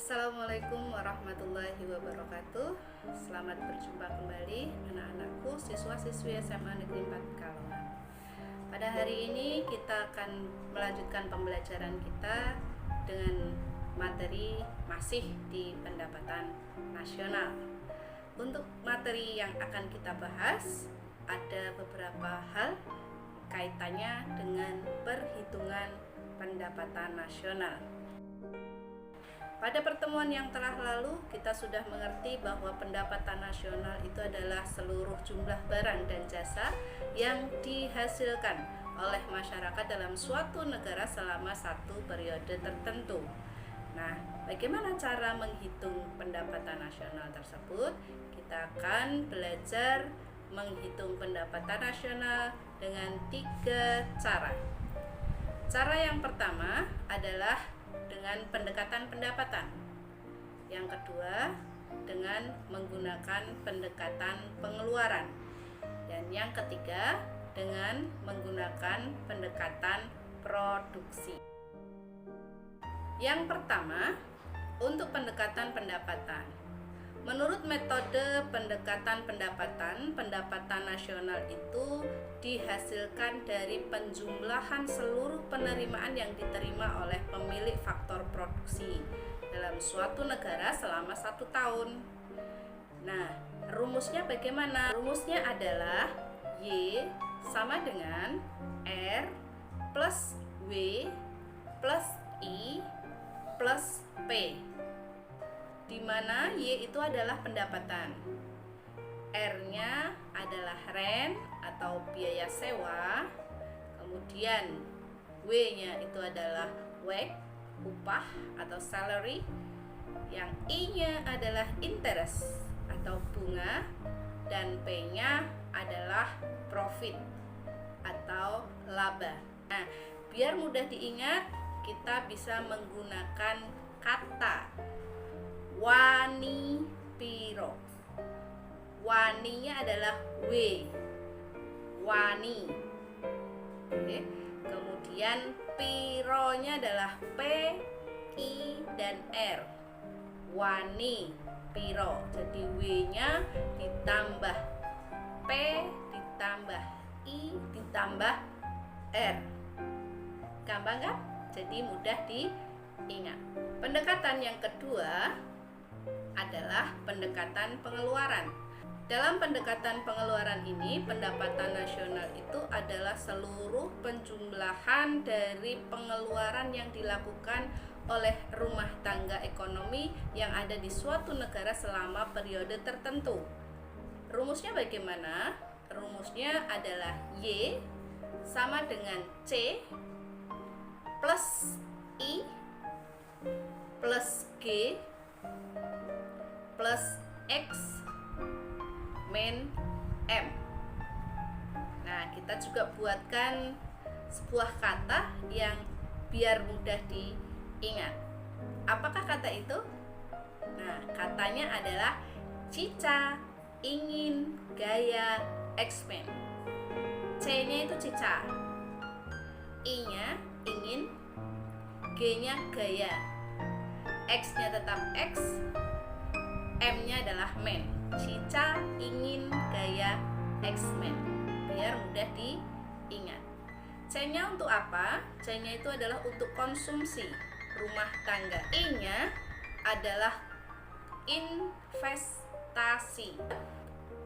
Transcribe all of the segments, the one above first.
Assalamualaikum warahmatullahi wabarakatuh. Selamat berjumpa kembali anak-anakku, siswa-siswi SMA Negeri 4 Pekalongan. Pada hari ini kita akan melanjutkan pembelajaran kita dengan materi masih di pendapatan nasional. Untuk materi yang akan kita bahas ada beberapa hal kaitannya dengan perhitungan pendapatan nasional. Pada pertemuan yang telah lalu, kita sudah mengerti bahwa pendapatan nasional itu adalah seluruh jumlah barang dan jasa yang dihasilkan oleh masyarakat dalam suatu negara selama satu periode tertentu. Nah, bagaimana cara menghitung pendapatan nasional tersebut? Kita akan belajar menghitung pendapatan nasional dengan 3 cara. Cara yang pertama adalah dengan pendekatan pendapatan. Yang kedua, dengan menggunakan pendekatan pengeluaran. Dan yang ketiga, dengan menggunakan pendekatan produksi. Yang pertama, untuk pendekatan pendapatan. Menurut metode pendekatan pendapatan nasional itu dihasilkan dari penjumlahan seluruh penerimaan yang diterima oleh pemilik faktor produksi dalam suatu negara selama 1 tahun. Nah, rumusnya bagaimana? Rumusnya adalah Y sama dengan R plus W plus I plus P, di mana Y itu adalah pendapatan, R-nya adalah rent atau biaya sewa, kemudian W-nya itu adalah wage, upah atau salary, yang I-nya adalah interest atau bunga, dan P-nya adalah profit atau laba. Nah, biar mudah diingat, kita bisa menggunakan kata wani piro. Waninya adalah W, wani. Oke. Kemudian pironya adalah P, I, dan R. Wani piro. Jadi W-nya ditambah P ditambah I ditambah R. Gampang kan? Jadi mudah diingat. Pendekatan yang kedua adalah pendekatan pengeluaran. Dalam pendekatan pengeluaran ini, pendapatan nasional itu adalah seluruh penjumlahan dari pengeluaran yang dilakukan oleh rumah tangga ekonomi yang ada di suatu negara selama periode tertentu. Rumusnya bagaimana? Rumusnya adalah Y sama dengan C plus I plus G plus X min M. Nah, kita juga buatkan sebuah kata yang biar mudah diingat. Apakah kata itu? Nah, katanya adalah cica, ingin, gaya, X-men. C-nya itu cica, I-nya ingin, G-nya gaya, X-nya tetap X, M-nya adalah men. Cica, ingin, gaya, X-men. Biar mudah diingat. C-nya untuk apa? C-nya itu adalah untuk konsumsi rumah tangga. I-nya adalah investasi.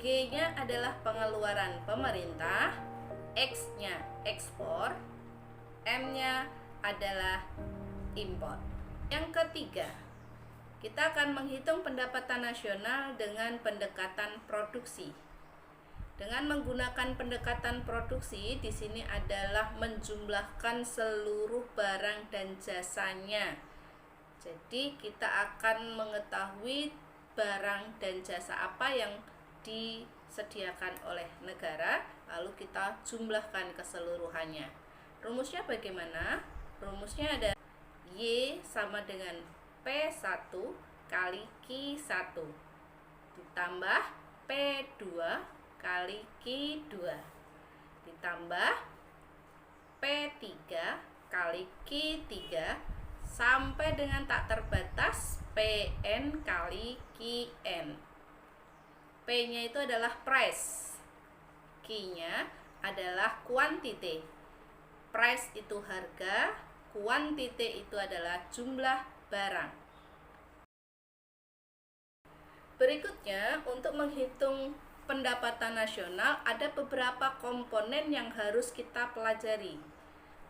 G-nya adalah pengeluaran pemerintah. X-nya ekspor. M-nya adalah impor. Yang ketiga, kita akan menghitung pendapatan nasional dengan pendekatan produksi. Dengan menggunakan pendekatan produksi, di sini adalah menjumlahkan seluruh barang dan jasanya. Jadi kita akan mengetahui barang dan jasa apa yang disediakan oleh negara, lalu kita jumlahkan keseluruhannya. Rumusnya bagaimana? Rumusnya ada Y sama dengan P1 kali Q1 ditambah P2 kali Q2 ditambah P3 kali Q3 sampai dengan tak terbatas P PN kali QN. P-nya itu adalah price, Q-nya adalah quantity. Price itu harga, quantity itu adalah jumlah barang. Berikutnya, untuk menghitung pendapatan nasional ada beberapa komponen yang harus kita pelajari.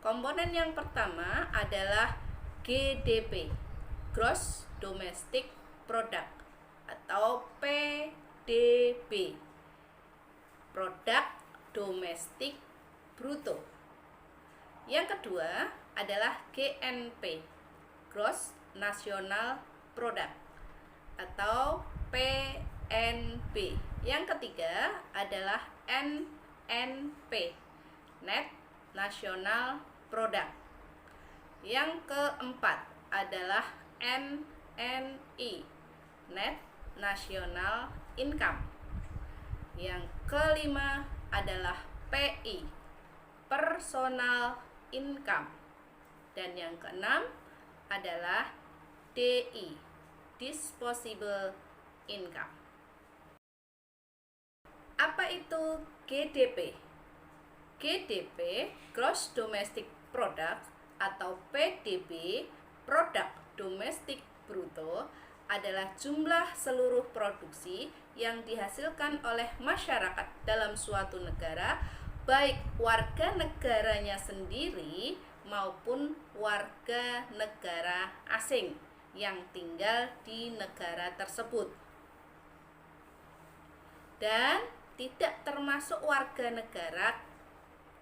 Komponen yang pertama adalah GDP, Gross Domestic Product, atau PDB, Produk Domestik Bruto. Yang kedua adalah GNP, Gross National Product, atau PNB. Yang ketiga adalah NNP, Net National Product. Yang keempat adalah NNI, Net National Income. Yang kelima adalah PI, Personal Income. Dan yang keenam adalah DI, Disposable Income. Apa itu GDP? GDP, Gross Domestic Product, atau PDB, Produk Domestik Bruto, adalah jumlah seluruh produksi yang dihasilkan oleh masyarakat dalam suatu negara, baik warga negaranya sendiri maupun warga negara asing yang tinggal di negara tersebut, dan tidak termasuk warga negara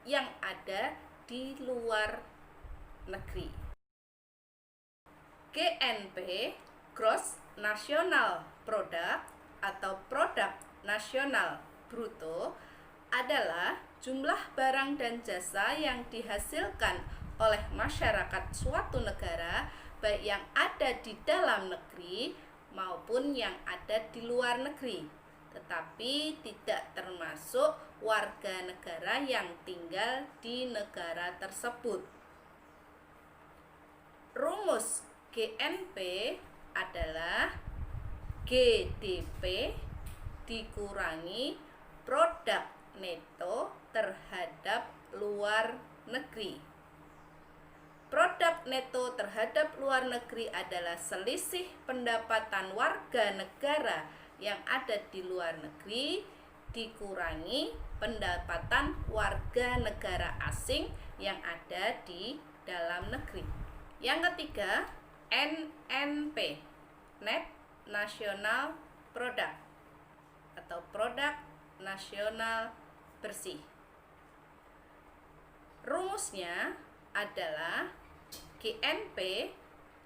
yang ada di luar negeri. GNP, Gross National Product, atau Produk Nasional Bruto, adalah jumlah barang dan jasa yang dihasilkan oleh masyarakat suatu negara, baik yang ada di dalam negeri maupun yang ada di luar negeri, tetapi tidak termasuk warga negara yang tinggal di negara tersebut. Rumus GNP adalah GDP dikurangi produk neto terhadap luar negeri. Produk neto terhadap luar negeri adalah selisih pendapatan warga negara yang ada di luar negeri dikurangi pendapatan warga negara asing yang ada di dalam negeri. Yang ketiga, NNP, Net National Product, atau Produk Nasional Bersih. Rumusnya adalah GNP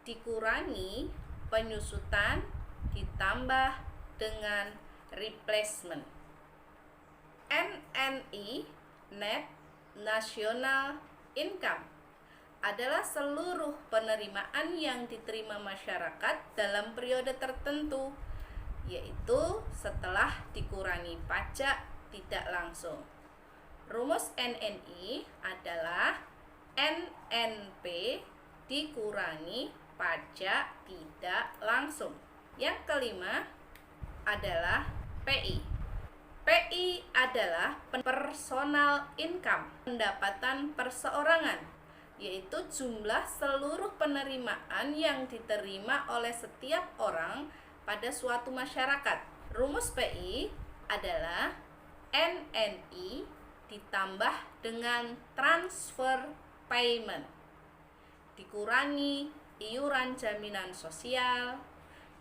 dikurangi penyusutan ditambah dengan replacement. NNI, Net National Income, adalah seluruh penerimaan yang diterima masyarakat dalam periode tertentu, yaitu setelah dikurangi pajak tidak langsung. Rumus NNI adalah NNP dikurangi pajak tidak langsung. Yang kelima adalah PI. PI adalah personal income, pendapatan perseorangan, yaitu jumlah seluruh penerimaan yang diterima oleh setiap orang pada suatu masyarakat. Rumus PI adalah NNI ditambah dengan transfer payment, dikurangi iuran jaminan sosial,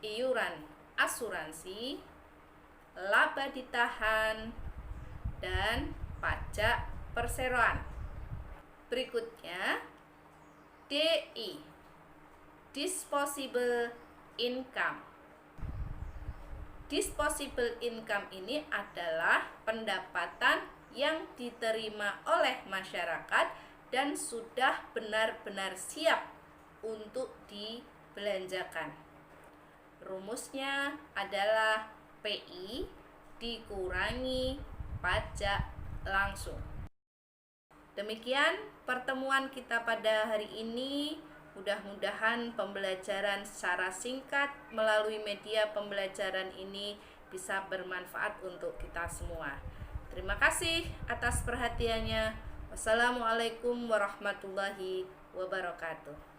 iuran asuransi, laba ditahan, dan pajak perseroan. Berikutnya, DI, Disposable Income. Disposable income ini adalah pendapatan yang diterima oleh masyarakat dan sudah benar-benar siap untuk dibelanjakan. Rumusnya adalah PI dikurangi pajak langsung. Demikian pertemuan kita pada hari ini. Mudah-mudahan pembelajaran secara singkat melalui media pembelajaran ini bisa bermanfaat untuk kita semua. Terima kasih atas perhatiannya. Wassalamualaikum warahmatullahi wabarakatuh.